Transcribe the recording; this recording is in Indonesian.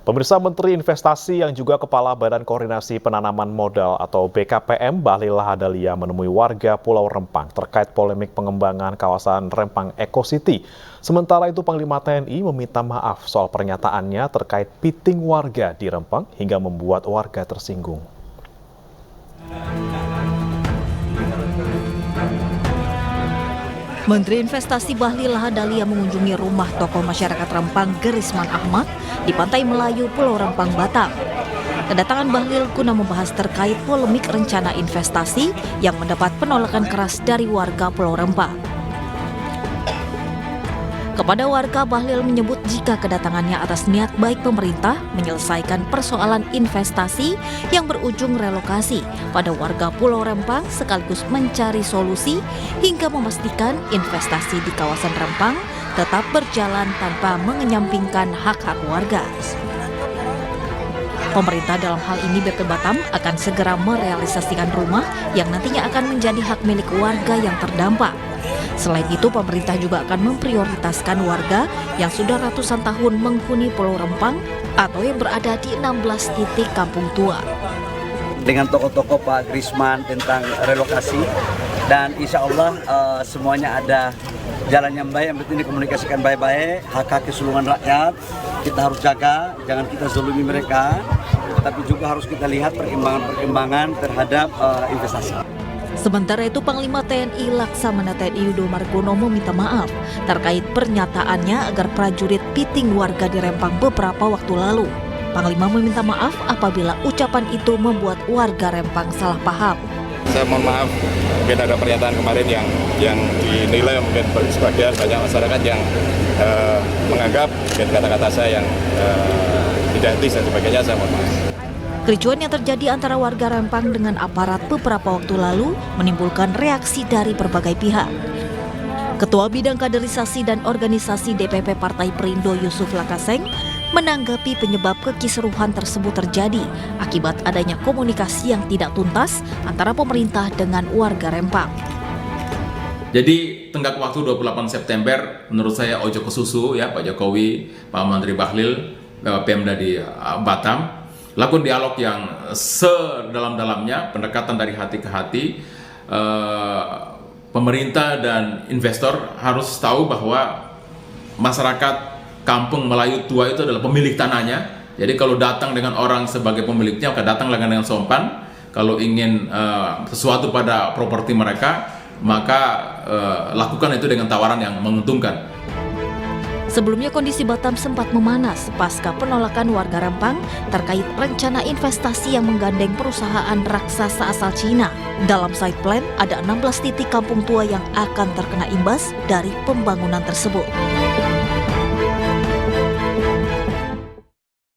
Pemirsa, Menteri Investasi yang juga Kepala Badan Koordinasi Penanaman Modal atau BKPM Bahlil Lahadalia menemui warga Pulau Rempang terkait polemik pengembangan kawasan Rempang Eco City. Sementara itu Panglima TNI meminta maaf soal pernyataannya terkait piting warga di Rempang hingga membuat warga tersinggung. Menteri Investasi Bahlil Lahadalia mengunjungi rumah tokoh masyarakat Rempang Gerisman Ahmad di Pantai Melayu, Pulau Rempang, Batam. Kedatangan Bahlil guna membahas terkait polemik rencana investasi yang mendapat penolakan keras dari warga Pulau Rempang. Kepada warga, Bahlil menyebut jika kedatangannya atas niat baik pemerintah menyelesaikan persoalan investasi yang berujung relokasi pada warga Pulau Rempang sekaligus mencari solusi hingga memastikan investasi di kawasan Rempang tetap berjalan tanpa mengenyampingkan hak-hak warga. Pemerintah dalam hal ini BP Batam akan segera merealisasikan rumah yang nantinya akan menjadi hak milik warga yang terdampak. Selain itu, pemerintah juga akan memprioritaskan warga yang sudah ratusan tahun menghuni Pulau Rempang atau yang berada di 16 titik kampung tua. Dengan tokoh-tokoh Pak Gerisman tentang relokasi dan insya Allah semuanya ada jalan yang baik, yang penting dikomunikasikan baik-baik, hak-hak keseluruhan rakyat kita harus jaga, jangan kita zalimi mereka, tapi juga harus kita lihat perkembangan terhadap investasi. Sementara itu, Panglima TNI Laksamana TNI Yudo Margono meminta maaf terkait pernyataannya agar prajurit piting warga di Rempang beberapa waktu lalu. Panglima meminta maaf apabila ucapan itu membuat warga Rempang salah paham. Saya mohon maaf, mungkin ada pernyataan kemarin yang dinilai mungkin sebagian banyak masyarakat yang menganggap kata-kata saya yang tidak etis dan sebagainya, saya mohon maaf. Kericuan yang terjadi antara warga Rempang dengan aparat beberapa waktu lalu menimbulkan reaksi dari berbagai pihak. Ketua Bidang Kaderisasi dan Organisasi DPP Partai Perindo Yusuf Lakaseng menanggapi penyebab kekisruhan tersebut terjadi akibat adanya komunikasi yang tidak tuntas antara pemerintah dengan warga Rempang. Jadi tenggat waktu 28 September menurut saya ojo ke susu ya Pak Jokowi, Pak Menteri Bahlil, Pemda di Batam lakukan dialog yang sedalam-dalamnya, pendekatan dari hati ke hati. Pemerintah dan investor harus tahu bahwa masyarakat kampung Melayu tua itu adalah pemilik tanahnya. Jadi kalau datang dengan orang sebagai pemiliknya, maka datanglah dengan sopan. Kalau ingin sesuatu pada properti mereka, maka lakukan itu dengan tawaran yang menguntungkan. Sebelumnya kondisi Batam sempat memanas pasca penolakan warga Rempang terkait rencana investasi yang menggandeng perusahaan raksasa asal Cina. Dalam site plan ada 16 titik kampung tua yang akan terkena imbas dari pembangunan tersebut.